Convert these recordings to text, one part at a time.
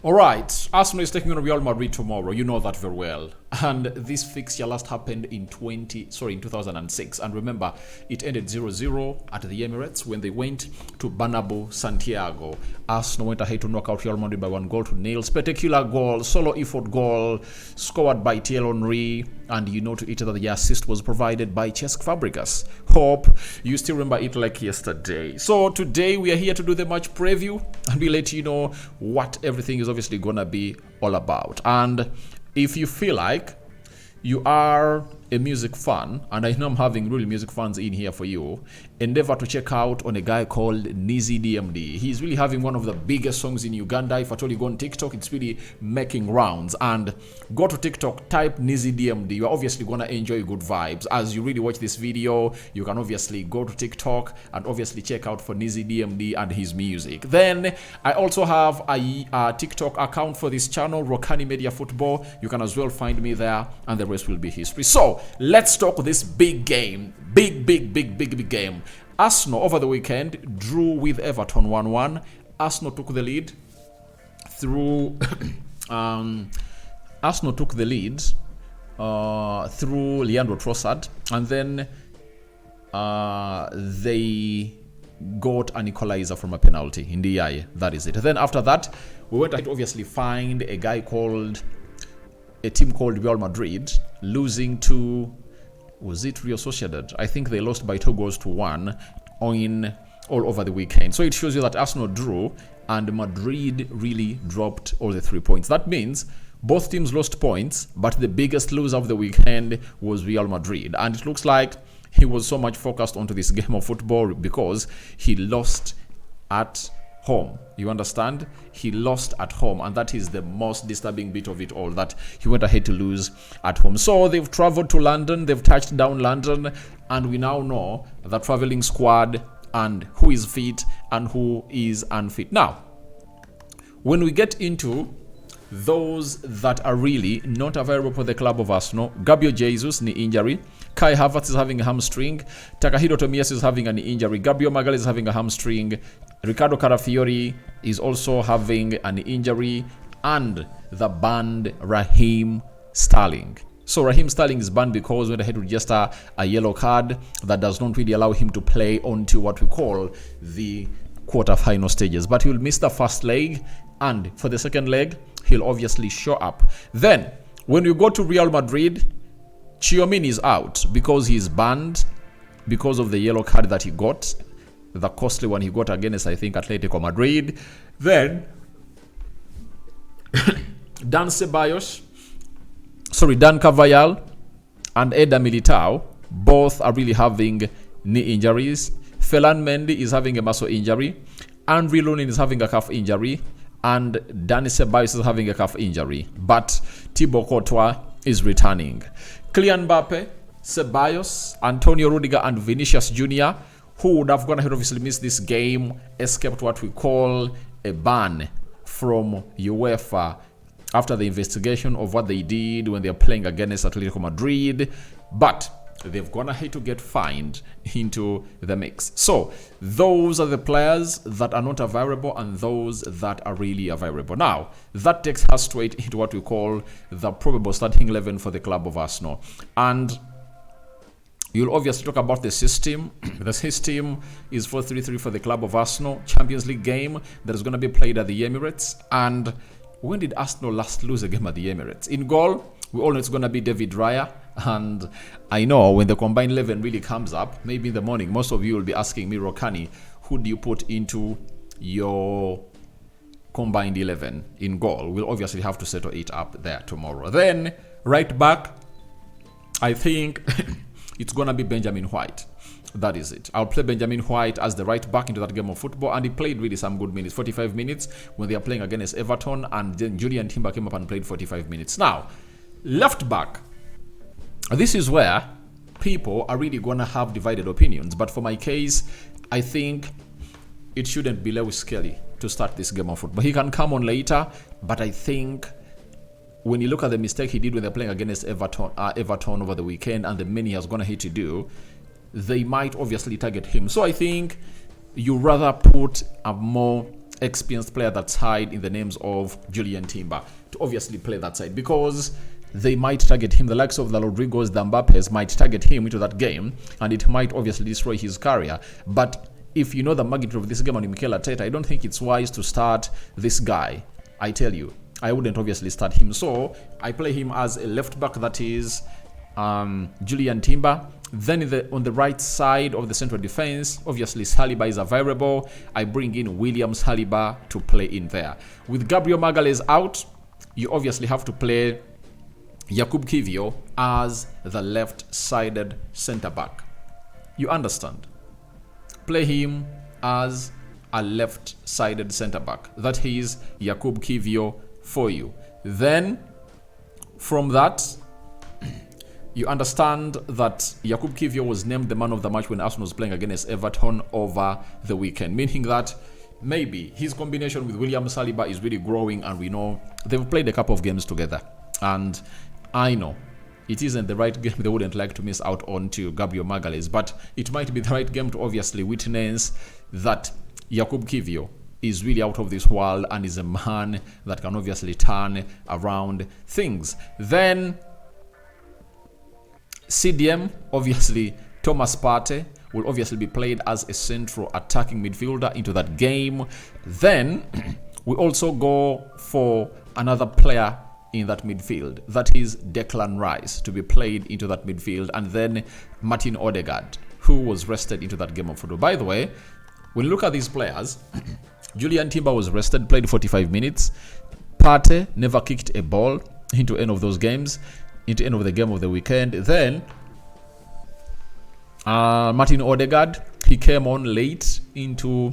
All right, Arsenal is taking on Real Madrid tomorrow. You know that very well. And this fixture last happened in 2006. And remember, it ended 0-0 at the Emirates when they went to Bernabeu, Santiago. Arsenal went ahead to knock out Real Madrid by 1-0. Spectacular goal, solo effort goal, scored by Thierry Henry. And you know to it that the assist was provided by Cesc Fabregas. Hope you still remember it like yesterday. So today we are here to do the match preview and we let you know what everything is obviously gonna be all about. And if you feel like you are a music fan, and I know I'm having really music fans in here for you, endeavor to check out on a guy called Nizzy DMD. He's really having one of the biggest songs in Uganda. If at all you go on TikTok, it's really making rounds. And go to TikTok, type Nizzy DMD. You're obviously going to enjoy good vibes. As you really watch this video, you can obviously go to TikTok and obviously check out for Nizzy DMD and his music. Then I also have a TikTok account for this channel, Rokani Media Football. You can as well find me there, and the rest will be history. So let's talk this big game. Big game. Arsenal over the weekend drew with Everton 1-1. Arsenal took the lead through through Leandro Trossard, and then they got an equalizer from a penalty in the eye. That is it. Then after that, we went to obviously find a team called Real Madrid losing to, was it Real Sociedad? I think they lost by 2-1 all over the weekend. So it shows you that Arsenal drew and Madrid really dropped all the 3 points. That means both teams lost points, but the biggest loser of the weekend was Real Madrid. And it looks like he was so much focused onto this game of football because he lost at home. You understand? He lost at home, and that is the most disturbing bit of it all, that he went ahead to lose at home. So they've traveled to London, they've touched down London, and we now know the traveling squad and who is fit and who is unfit. Now, when we get into those that are really not available for the club of Arsenal, Gabriel Jesus, knee injury. Kai Havertz is having a hamstring. Takahiro Tomiyasu is having an injury. Gabriel Magalhaes is having a hamstring. Ricardo Carafiori is also having an injury. And the banned Raheem Sterling. So Raheem Sterling is banned because went ahead to register a yellow card that does not really allow him to play onto what we call the quarter-final stages. But he will miss the first leg, and for the second leg, he'll obviously show up. Then, when you go to Real Madrid, Tchouaméni is out because he's banned because of the yellow card that he got, the costly one he got against, I think, Atletico Madrid. Then, Dan Carvajal and Eder Militao, both are really having knee injuries. Ferland Mendy is having a muscle injury. Andre Lunin is having a calf injury. And Dani Ceballos is having a calf injury. But Thibaut Courtois is returning. Kylian Mbappe, Ceballos, Antonio Rudiger, and Vinicius Jr., who would have gone ahead obviously missed this game, escaped what we call a ban from UEFA after the investigation of what they did when they are playing against Atletico Madrid. But they've gone ahead to get fined into the mix. So those are the players that are not available and those that are really available. Now, that takes us straight into what we call the probable starting 11 for the club of Arsenal. And you'll obviously talk about the system. The system is 4-3-3 for the club of Arsenal. Champions League game that is going to be played at the Emirates. And when did Arsenal last lose a game at the Emirates? In goal, we all know it's going to be David Raya. And I know when the combined 11 really comes up, maybe in the morning, most of you will be asking me, Rokani, who do you put into your combined 11 in goal? We'll obviously have to settle it up there tomorrow. Then, right back, I think it's going to be Benjamin White. That is it. I'll play Benjamin White as the right back into that game of football, and he played really some good minutes, 45 minutes when they are playing against Everton, and then Julian Timber came up and played 45 minutes. Now, left back. This is where people are really going to have divided opinions. But for my case, I think it shouldn't be Lewis Kelly to start this game of football. He can come on later, but I think when you look at the mistake he did when they're playing against Everton over the weekend and the many he has gone ahead to do, they might obviously target him. So I think you rather put a more experienced player that side in the names of Julian Timber to obviously play that side, because they might target him. The likes of the Rodrigos, the Mbappes might target him into that game, and it might obviously destroy his career. But if you know the magnitude of this game on Mikel Arteta, I don't think it's wise to start this guy. I tell you, I wouldn't obviously start him. So I play him as a left back, that is Julian Timber. Then on the right side of the central defense, obviously Saliba is available. I bring in William Saliba to play in there. With Gabriel Magalhaes out, you obviously have to play Jakub Kiwior as the left-sided centre-back. You understand? Play him as a left-sided centre-back. That is Jakub Kiwior for you. Then, from that, you understand that Jakub Kiwior was named the man of the match when Arsenal was playing against Everton over the weekend, meaning that maybe his combination with William Saliba is really growing, and we know they've played a couple of games together. And I know it isn't the right game they wouldn't like to miss out on to Gabriel Magalhaes, but it might be the right game to obviously witness that Jakub Kiwior is really out of this world and is a man that can obviously turn around things. Then CDM, obviously Thomas Partey will obviously be played as a central attacking midfielder into that game. Then we also go for another player in that midfield, that is Declan Rice, to be played into that midfield, and then Martin Odegaard, who was rested into that game of football. By the way, when you look at these players, Julian Timber was rested, played 45 minutes. Partey never kicked a ball into any of those games, into any of the game of the weekend. Then Martin Odegaard, he came on late into,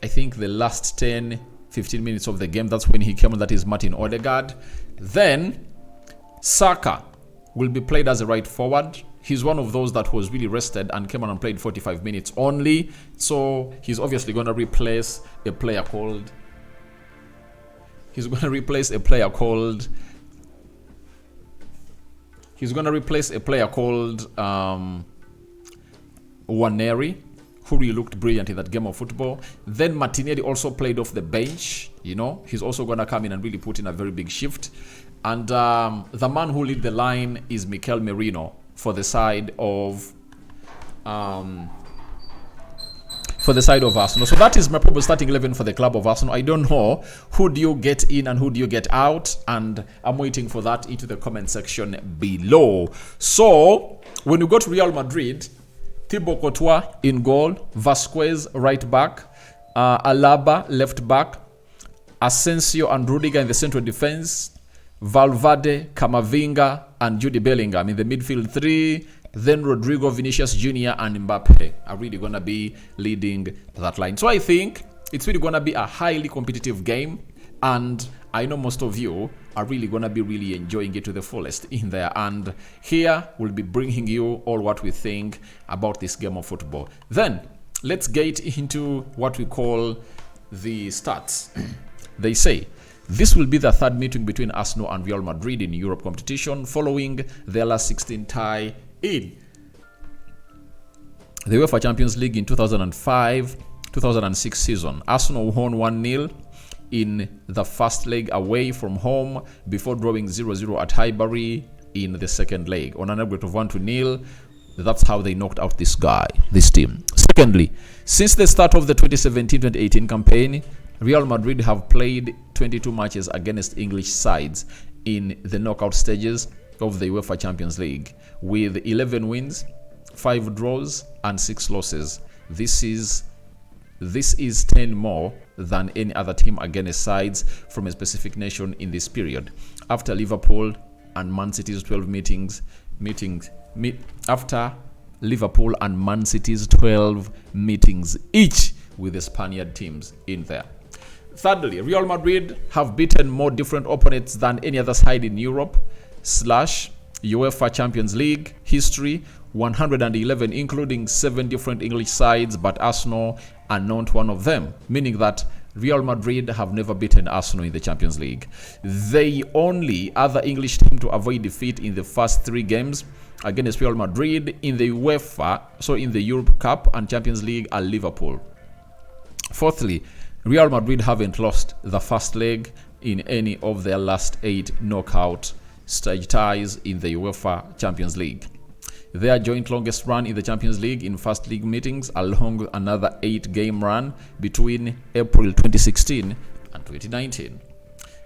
I think, the last 10-15 minutes of the game. That's when he came on. That is Martin Odegaard. Then Saka will be played as a right forward. He's one of those that was really rested and came on and played 45 minutes only. So he's obviously going to replace a player called Waneri, who really looked brilliant in that game of football. Then Martinelli also played off the bench. You know, he's also going to come in and really put in a very big shift. And the man who lead the line is Mikel Merino for the side of Arsenal. So that is my probable starting 11 for the club of Arsenal. I don't know who do you get in and who do you get out, and I'm waiting for that into the comment section below. So when you go to Real Madrid, Thibaut Courtois in goal, Vasquez right back, Alaba left back, Asensio and Rudiger in the central defense, Valverde, Camavinga and Jude Bellingham in the midfield three. Then Rodrigo, Vinicius Jr. and Mbappe are really going to be leading that line. So I think it's really going to be a highly competitive game, and I know most of you are really going to be really enjoying it to the fullest in there. And here we'll be bringing you all what we think about this game of football. Then let's get into what we call the stats. They say this will be the third meeting between Arsenal and Real Madrid in Europe competition following their last 16 tie in the UEFA Champions League in 2005-2006 season. Arsenal won 1-0 in the first leg away from home before drawing 0-0 at Highbury in the second leg on an aggregate of 1-0. That's how they knocked out this team. Secondly, since the start of the 2017-2018 campaign, Real Madrid have played 22 matches against English sides in the knockout stages of the UEFA Champions League, with 11 wins, 5 draws and 6 losses. This is 10 more than any other team against sides from a specific nation in this period. After Liverpool and Man City's 12 after Liverpool and Man City's 12 meetings each with the Spaniard teams in there. Thirdly, Real Madrid have beaten more different opponents than any other side in Europe / UEFA Champions League history, 111, including 7 different English sides, but Arsenal are not one of them, meaning that Real Madrid have never beaten Arsenal in the Champions League. The only other English team to avoid defeat in the first 3 games against Real Madrid in the UEFA, so in the Europe Cup and Champions League, are Liverpool. Fourthly, Real Madrid haven't lost the first leg in any of their last 8 knockout stage ties in the UEFA Champions League. Their joint longest run in the Champions League in first league meetings, along with another 8-game run between April 2016 and 2019.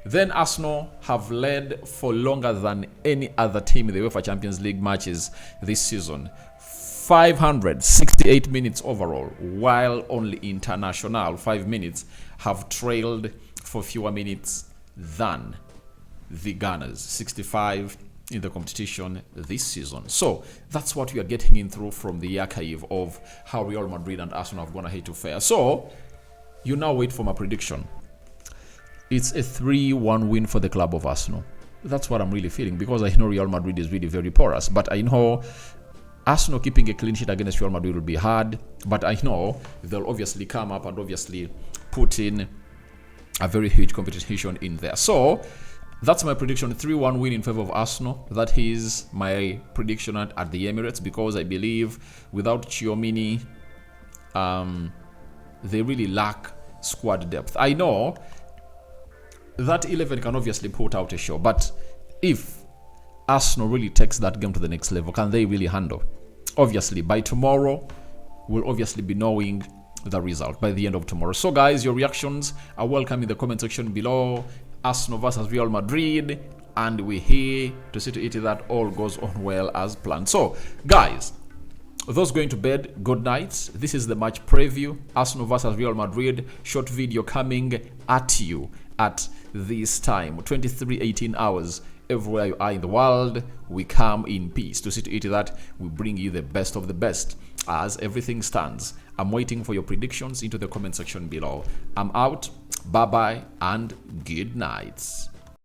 Then Arsenal have led for longer than any other team in the UEFA Champions League matches this season. 568 minutes overall, while only International 5 minutes have trailed for fewer minutes than the Gunners, 65 in the competition this season. So that's what we are getting in through from the archive of how Real Madrid and Arsenal have gone ahead to fare. So you now wait for my prediction. It's a 3-1 win for the club of Arsenal. That's what I'm really feeling, because I know Real Madrid is really very porous, but I know Arsenal keeping a clean sheet against Real Madrid will be hard, but I know they'll obviously come up and obviously put in a very huge competition in there. So that's my prediction, 3-1 win in favor of Arsenal. That is my prediction at the Emirates, because I believe without Tchouaméni, they really lack squad depth. I know that 11 can obviously put out a show, but if Arsenal really takes that game to the next level, can they really handle? Obviously, by tomorrow, we'll obviously be knowing the result by the end of tomorrow. So guys, your reactions are welcome in the comment section below. Arsenal versus Real Madrid, and we're here to see to it that all goes on well as planned. So guys, those going to bed, good night. This is the match preview, Arsenal versus Real Madrid. Short video coming at you at this time, 23:18 hours. Everywhere you are in the world, we come in peace to see to it that we bring you the best of the best as everything stands. I'm waiting for your predictions into the comment section below. I'm out. Bye bye and good night.